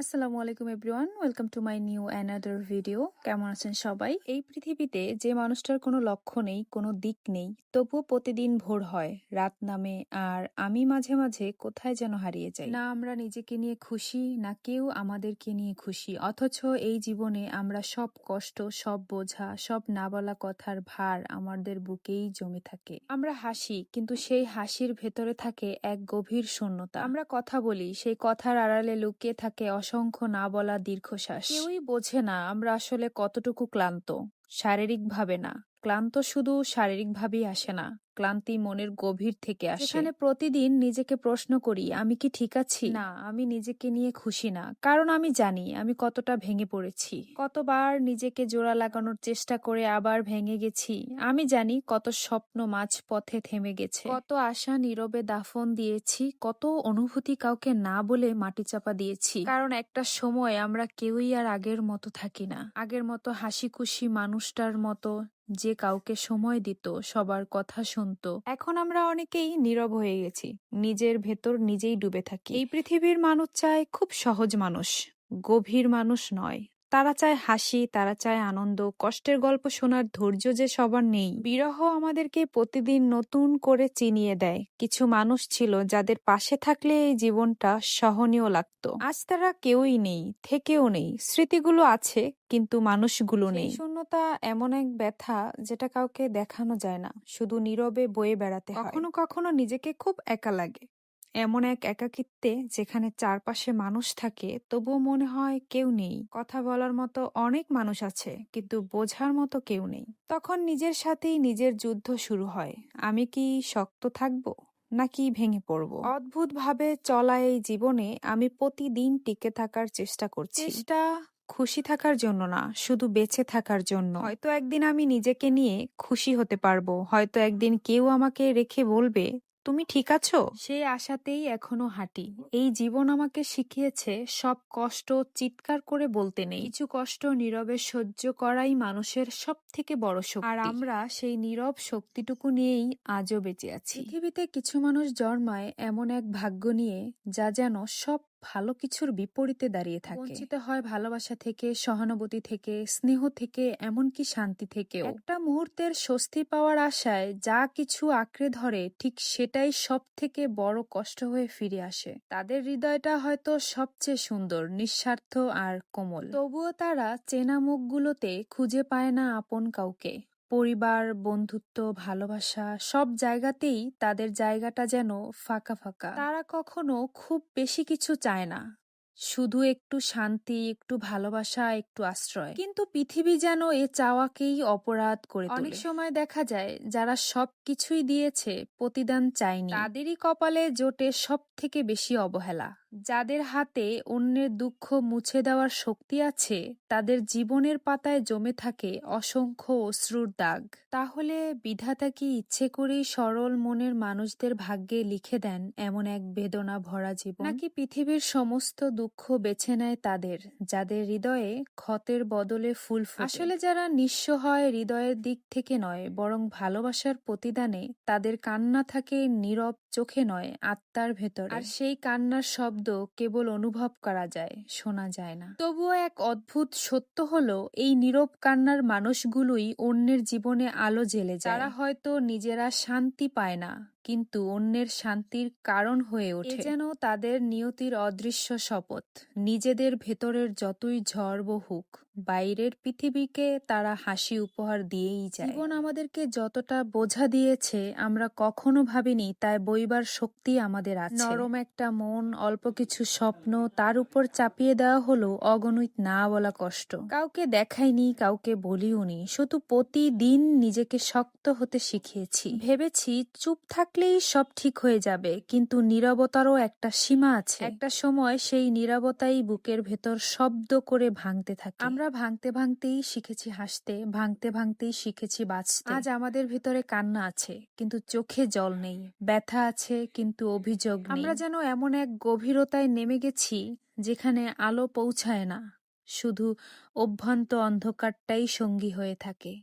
আসসালামু আলাইকুম everyone, welcome to my new another video. কেমন আছেন সবাই? এই পৃথিবীতে যে মানুষটার কোনো লক্ষ্য নেই, কোনো দিক নেই, তবুও প্রতিদিন ভোর হয়, রাত নামে, আর আমি মাঝে মাঝে কোথায় যেন হারিয়ে যাই। না আমরা নিজেকে নিয়ে খুশি, না কেউ আমাদেরকে নিয়ে খুশি। অথচ এই জীবনে আমরা সব কষ্ট, সব বোঝা, সব না বলা কথার ভার আমাদের বুকেই জমে থাকে। আমরা হাসি, কিন্তু সেই হাসির ভেতরে থাকে এক গভীর শূন্যতা। আমরা কথা বলি, সেই কথার আড়ালে লুকিয়ে থাকে অসংখ্য না বলা দীর্ঘশ্বাস। কেউই বোঝে না আমরা আসলে কতটুকু ক্লান্ত। শারীরিকভাবে না, ক্লান্ত শুধু শারীরিকভাবেই আসে না, ক্লান্তি মনের গভীর থেকে আসে। যেখানে প্রতিদিন নিজেকে প্রশ্ন করি, আমি কি ঠিক আছি? না, আমি নিজেকে নিয়ে খুশি না, কারণ আমি জানি আমি কতটা ভেঙে পড়েছি, কতবার নিজেকে জোড়া লাগানোর চেষ্টা করে আবার ভেঙে গেছি। আমি জানি কত স্বপ্ন মাঝ পথে থেমে গেছে, কত আশা নীরবে দাফন দিয়েছি, কত অনুভূতি কাউকে না বলে মাটি চাপা দিয়েছি। কারণ একটা সময় আমরা কেউই আর আগের মতো থাকি না, আগের মতো হাসি খুশি মানুষটার মতো যে কাউকে সময় দিত, সবার কথা শুনতো। এখন আমরা অনেকেই নীরব হয়ে গেছি, নিজের ভেতর নিজেই ডুবে থাকি। এই পৃথিবীর মানুষ চায় খুব সহজ মানুষ, গভীর মানুষ নয়। তারা চায় হাসি, তারা চায় আনন্দ, কষ্টের গল্প শোনার ধৈর্য যে সবার নেই। বিরহ আমাদেরকে প্রতিদিন নতুন করে চিনিয়ে দেয়। কিছু মানুষ ছিল যাদের পাশে থাকলে এই জীবনটা সহনীয় লাগতো। আজ তারা কেউই নেই, থেকেও নেই। স্মৃতিগুলো আছে, কিন্তু মানুষগুলো নেই। শূন্যতা এমন এক ব্যথা যেটা কাউকে দেখানো যায় না, শুধু নীরবে বয়ে বেড়াতে হয়। কখনো কখনো নিজেকে খুব একা লাগে, এমন এক একাকিত্বে যেখানে চারপাশে মানুষ থাকে তবুও মনে হয় কেউ নেই। কথা বলার মতো অনেক মানুষ আছে, কিন্তু বোঝার মতো কেউ নেই। তখন নিজের সাথেই নিজের যুদ্ধ শুরু হয়। আমি কি শক্ত থাকবো, নাকি ভেঙে পড়বো? অদ্ভুত ভাবে চলা এই জীবনে আমি প্রতিদিন টিকে থাকার চেষ্টা করছি। চেষ্টা খুশি থাকার জন্য না, শুধু বেঁচে থাকার জন্য। হয়তো একদিন আমি নিজেকে নিয়ে খুশি হতে পারবো, হয়তো একদিন কেউ আমাকে রেখে বলবে তুমি ঠিক আছো। সেই আশাতেই এখনো হাঁটি। এই জীবন আমাকে শিখিয়েছে সব কষ্ট চিৎকার করে বলতে নেই, কিছু কষ্ট নীরবে সহ্য করাই মানুষের সব থেকে বড় শক্তি। আর আমরা সেই নীরব শক্তিটুকু নিয়েই আজও বেঁচে আছি। পৃথিবীতে কিছু মানুষ জন্মায় এমন এক ভাগ্য নিয়ে, যা যেন সব ভালো কিছুর বিপরীতে দাঁড়িয়ে থাকে। বঞ্চিত হয় ভালোবাসা থেকে, সহানুভূতি থেকে, স্নেহ থেকে, এমনকি শান্তি থেকেও। একটা মুহূর্তের স্বস্তি পাওয়ার আশায় যা কিছু আঁকড়ে ধরে, ঠিক সেটাই সব থেকে বড় কষ্ট হয়ে ফিরে আসে। তাদের হৃদয়টা হয়তো সবচেয়ে সুন্দর, নিঃস্বার্থ আর কোমল, তবুও তারা চেনা মুখগুলোতে খুঁজে পায় না আপন কাউকে। পরিবার, বন্ধুত্ব, ভালোবাসা সব জায়গাতেই তাদের জায়গাটা যেন ফাঁকা ফাঁকা। তারা কখনো খুব বেশি কিছু চায় না, শুধু একটু শান্তি, একটু ভালোবাসা, একটু আশ্রয়। কিন্তু পৃথিবী যেন এ চাওয়াকেই অপরাধ করে তোলে। অনেক সময় দেখা যায় যারা সব কিছুই দিয়েছে, প্রতিদান চায়নি, তাদেরই কপালে জোটে সব থেকে বেশি অবহেলা। যাদের হাতে অন্যের দুঃখ মুছে দেওয়ার শক্তি আছে, তাদের জীবনের পাতায় জমে থাকে অসংখ্য অশ্রুর দাগ। তাহলে বিধাতা কি ইচ্ছে করেই সরল মনের মানুষদের ভাগ্যে লিখে দেন এমন এক বেদনা ভরা জীবন? নাকি পৃথিবীর সমস্ত দুঃখ বেছে নেয় তাদের, যাদের হৃদয়ে ক্ষতের বদলে ফুল ফোটে? আসলে যারা নিঃস্ব হয় হৃদয়ের দিক থেকে নয়, বরং ভালোবাসার প্রতিদানে, তাদের কান্না থাকে নীরব চোখে নয়, আত্মার ভেতরে। আর সেই কান্নার শব্দ কেবল অনুভব করা যায়, শোনা যায় না। তবুও এক অদ্ভুত সত্য হলো, এই নীরব কান্নার মানুষগুলোই অন্যের জীবনে আলো জ্বেলে যায়। তারা হয়তো নিজেরা শান্তি পায় না, কিন্তু অন্যের শান্তির কারণ হয়ে ওঠে। এ যেন তাদের নিয়তির অদৃশ্য শপথ। নিজেদের ভেতরের যতই ঝড় বহুক, বাইরের পৃথিবীকে তারা হাসি উপহার দিয়েই যায়। জীবন আমাদেরকে যতটা বোঝা দিয়েছে, আমরা কখনো ভাবিনি তাই বইবার শক্তি আমাদের আছে। নরম একটা মন, অল্প কিছু স্বপ্ন, তার উপর চাপিয়ে দেওয়া হলো অগণিত না বলা কষ্ট। কাউকে দেখাইনি, কাউকে বলিওনি, শুধু প্রতিদিন নিজেকে শক্ত হতে শিখিয়েছি। ভেবেছি চুপ থাকলেই সব ঠিক হয়ে যাবে, কিন্তু নীরবতারও একটা সীমা আছে। একটা সময় সেই নীরবতাই বুকের ভেতর শব্দ করে ভাঙতে থাকে। আমরা ভাঙতে ভাঙতেই শিখেছি হাসতে, ভাঙতে ভাঙতেই শিখেছি বাঁচতে। আজ আমাদের ভিতরে কান্না আছে, কিন্তু চোখে জল নেই। ব্যথা আছে, কিন্তু অভিযোগ নেই। আমরা যেন এমন এক গভীরতায় নেমে গেছি, যেখানে আলো পৌঁছায় না, শুধু অভ্যন্ত অন্ধকারটাই সঙ্গী হয়ে থাকে।